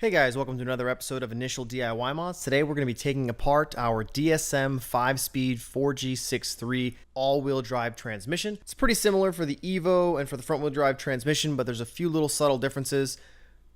Hey guys, welcome to another episode of Initial DIY Mods. Today we're going to be taking apart our DSM 5-speed 4G63 all-wheel drive transmission. It's pretty similar for the Evo and for the front-wheel drive transmission, but there's a few little subtle differences.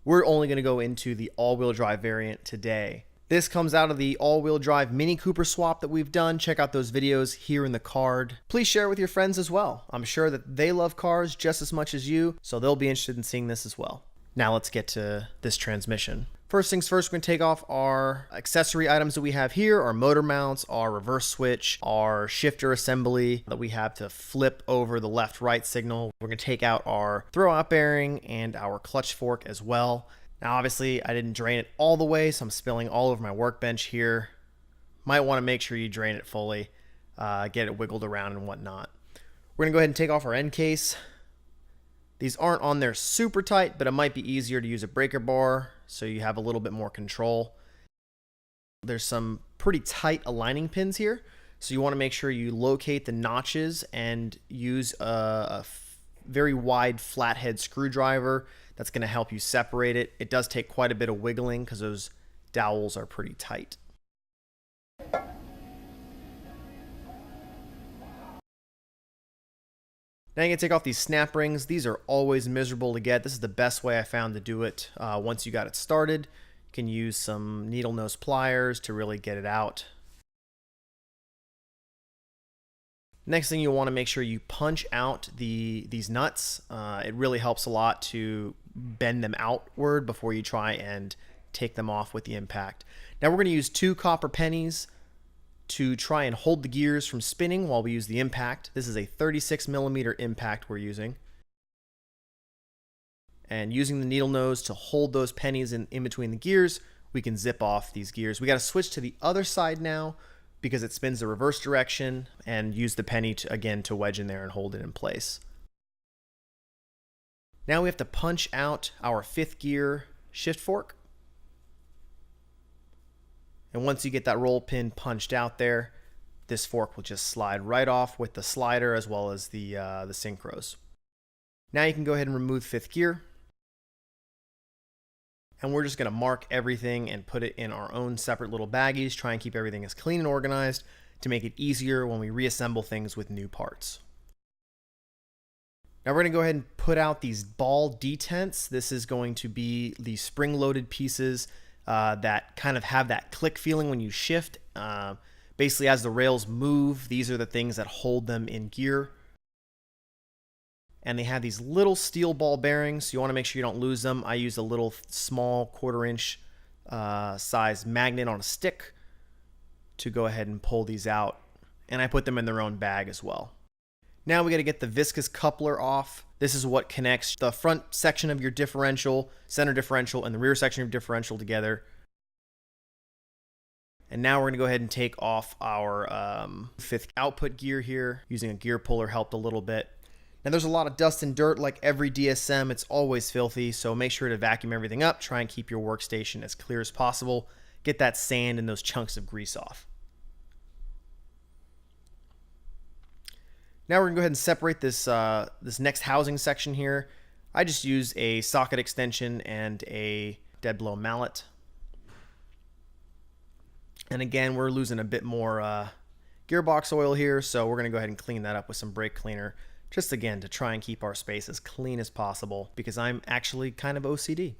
We're only going to go into the all-wheel drive variant today. This comes out of the all-wheel drive Mini Cooper swap that we've done. Check out those videos here in the card. Please share with your friends as well. I'm sure that they love cars just as much as you, so they'll be interested in seeing this as well. Now let's get to this transmission. First things first, we're going to take off our accessory items that we have here, our motor mounts, our reverse switch, our shifter assembly that we have to flip over the left-right signal. We're going to take out our throwout bearing and our clutch fork as well. Now obviously I didn't drain it all the way, so I'm spilling all over my workbench here. Might want to make sure you drain it fully, get it wiggled around and whatnot. We're going to go ahead and take off our end case. These aren't on there super tight, but it might be easier to use a breaker bar so you have a little bit more control. There's some pretty tight aligning pins here, so you want to make sure you locate the notches and use a very wide flathead screwdriver. That's going to help you separate it. It does take quite a bit of wiggling because those dowels are pretty tight. Now you can take off these snap rings. These are always miserable to get. This is the best way I found to do it. Once you got it started, you can use some needle nose pliers to really get it out. Next thing, you want to make sure you punch out these nuts. It really helps a lot to bend them outward before you try and take them off with the impact. Now we're going to use 2 copper pennies to try and hold the gears from spinning while we use the impact. This is a 36mm impact we're using. And using the needle nose to hold those pennies in between the gears, we can zip off these gears. We got to switch to the other side now because it spins the reverse direction, and use the penny to wedge in there and hold it in place. Now we have to punch out our 5th gear shift fork. And once you get that roll pin punched out there, this fork will just slide right off with the slider as well as the synchros. Now you can go ahead and remove 5th gear. And we're just going to mark everything and put it in our own separate little baggies. Try and keep everything as clean and organized to make it easier when we reassemble things with new parts. Now we're going to go ahead and put out these ball detents. This is going to be the spring-loaded pieces that kind of have that click feeling when you shift. Basically, as the rails move, these are the things that hold them in gear. And they have these little steel ball bearings, so you want to make sure you don't lose them. I use a little small 1/4-inch size magnet on a stick to go ahead and pull these out. And I put them in their own bag as well. Now we got to get the viscous coupler off. This is what connects the front section of your differential, center differential, and the rear section of your differential together. And now we're going to go ahead and take off our 5th output gear here. Using a gear puller helped a little bit. Now there's a lot of dust and dirt like every DSM. It's always filthy, so make sure to vacuum everything up. Try and keep your workstation as clear as possible. Get that sand and those chunks of grease off. Now we're going to go ahead and separate this, this next housing section here. I just use a socket extension and a dead blow mallet. And again, we're losing a bit more gearbox oil here, so we're going to go ahead and clean that up with some brake cleaner. Just again, to try and keep our space as clean as possible, because I'm actually kind of OCD.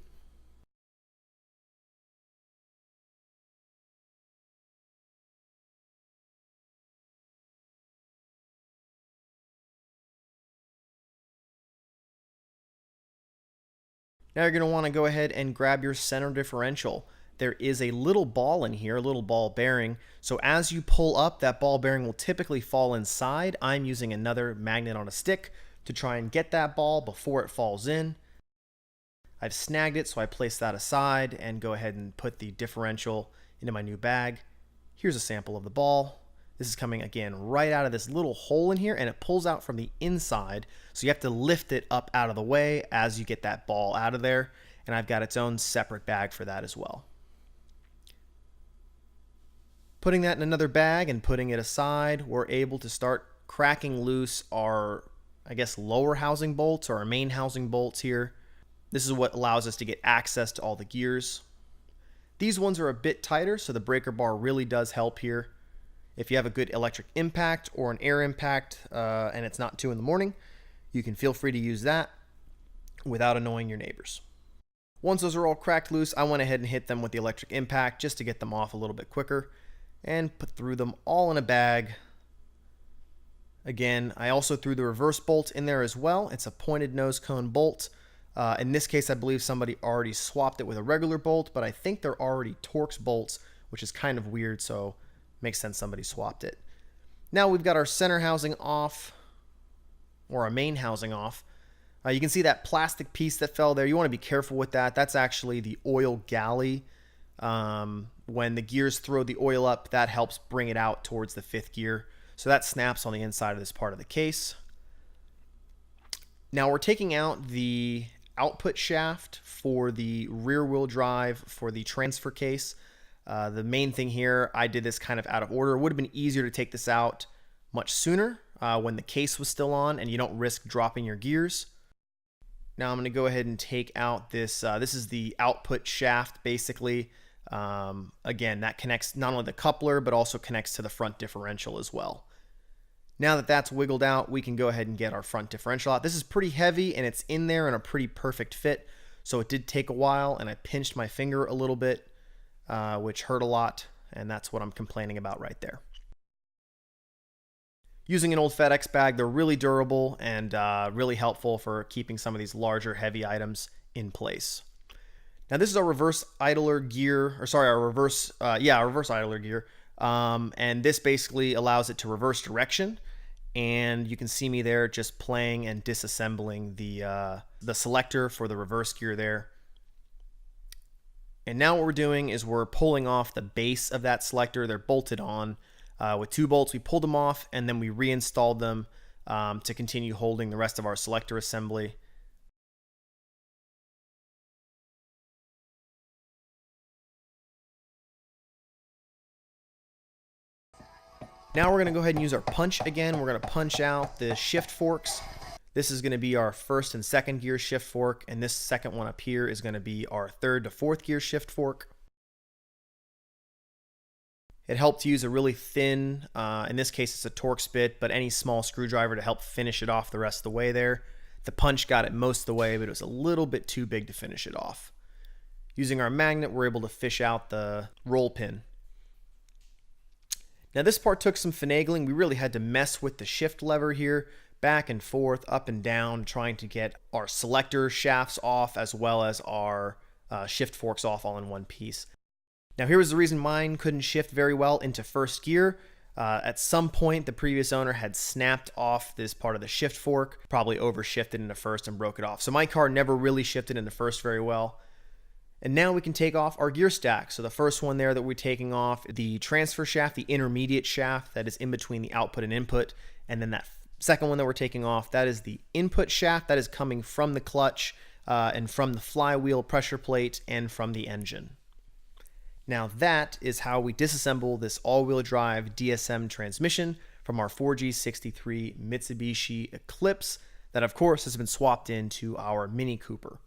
Now you're going to want to go ahead and grab your center differential. There is a little ball in here, a little ball bearing. So as you pull up, that ball bearing will typically fall inside. I'm using another magnet on a stick to try and get that ball before it falls in. I've snagged it, so I place that aside and go ahead and put the differential into my new bag. Here's a sample of the ball. This is coming again right out of this little hole in here, and it pulls out from the inside. So you have to lift it up out of the way as you get that ball out of there. And I've got its own separate bag for that as well. Putting that in another bag and putting it aside, we're able to start cracking loose our, I guess, lower housing bolts or our main housing bolts here. This is what allows us to get access to all the gears. These ones are a bit tighter, so the breaker bar really does help here. If you have a good electric impact or an air impact and it's not 2 in the morning, you can feel free to use that without annoying your neighbors. Once those are all cracked loose, I went ahead and hit them with the electric impact just to get them off a little bit quicker and threw them all in a bag. Again, I also threw the reverse bolt in there as well. It's a pointed nose cone bolt. In this case, I believe somebody already swapped it with a regular bolt, but I think they're already Torx bolts, which is kind of weird, so makes sense somebody swapped it. Now we've got our center housing off, or our main housing off. You can see that plastic piece that fell there. You want to be careful with that. That's actually the oil galley. When the gears throw the oil up, that helps bring it out towards the 5th gear. So that snaps on the inside of this part of the case. Now we're taking out the output shaft for the rear wheel drive for the transfer case. The main thing here, I did this kind of out of order. It would have been easier to take this out much sooner when the case was still on and you don't risk dropping your gears. Now I'm going to go ahead and take out this. This is the output shaft, basically. Again, that connects not only the coupler, but also connects to the front differential as well. Now that that's wiggled out, we can go ahead and get our front differential out. This is pretty heavy and it's in there in a pretty perfect fit. So it did take a while and I pinched my finger a little bit, which hurt a lot. And that's what I'm complaining about right there. Using an old FedEx bag, they're really durable and really helpful for keeping some of these larger, heavy items in place. Now this is our reverse idler gear, or sorry, our reverse idler gear. And this basically allows it to reverse direction. And you can see me there just playing and disassembling the selector for the reverse gear there. And now what we're doing is we're pulling off the base of that selector. They're bolted on. With 2 bolts, we pulled them off and then we reinstalled them to continue holding the rest of our selector assembly. Now we're going to go ahead and use our punch again. We're going to punch out the shift forks. This is going to be our 1st and 2nd gear shift fork, and this second one up here is going to be our 3rd to 4th gear shift fork. It helped to use a really thin, in this case it's a Torx bit, but any small screwdriver to help finish it off the rest of the way there. The punch got it most of the way, but it was a little bit too big to finish it off. Using our magnet, we're able to fish out the roll pin. Now this part took some finagling. We really had to mess with the shift lever here, back and forth, up and down, trying to get our selector shafts off as well as our shift forks off all in one piece. Now here was the reason mine couldn't shift very well into 1st gear. At some point the previous owner had snapped off this part of the shift fork, probably overshifted into 1st and broke it off. So my car never really shifted into 1st very well. And now we can take off our gear stack. So the first one there that we're taking off, the transfer shaft, the intermediate shaft that is in between the output and input. And then that second one that we're taking off, that is the input shaft that is coming from the clutch and from the flywheel pressure plate and from the engine. Now that is how we disassemble this all-wheel drive DSM transmission from our 4G63 Mitsubishi Eclipse that of course has been swapped into our Mini Cooper.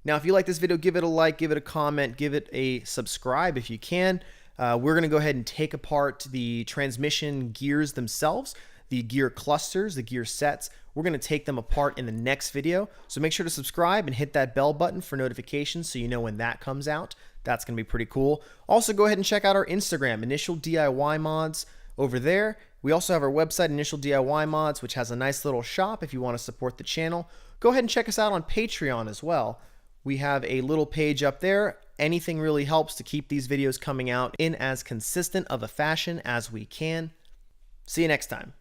Now if you like this video, give it a like, give it a comment, give it a subscribe if you can. We're going to go ahead and take apart the transmission gears themselves, the gear clusters, the gear sets. We're going to take them apart in the next video. So make sure to subscribe and hit that bell button for notifications so you know when that comes out. That's going to be pretty cool. Also, go ahead and check out our Instagram, Initial DIY Mods, over there. We also have our website, Initial DIY Mods, which has a nice little shop if you want to support the channel. Go ahead and check us out on Patreon as well. We have a little page up there. Anything really helps to keep these videos coming out in as consistent of a fashion as we can. See you next time.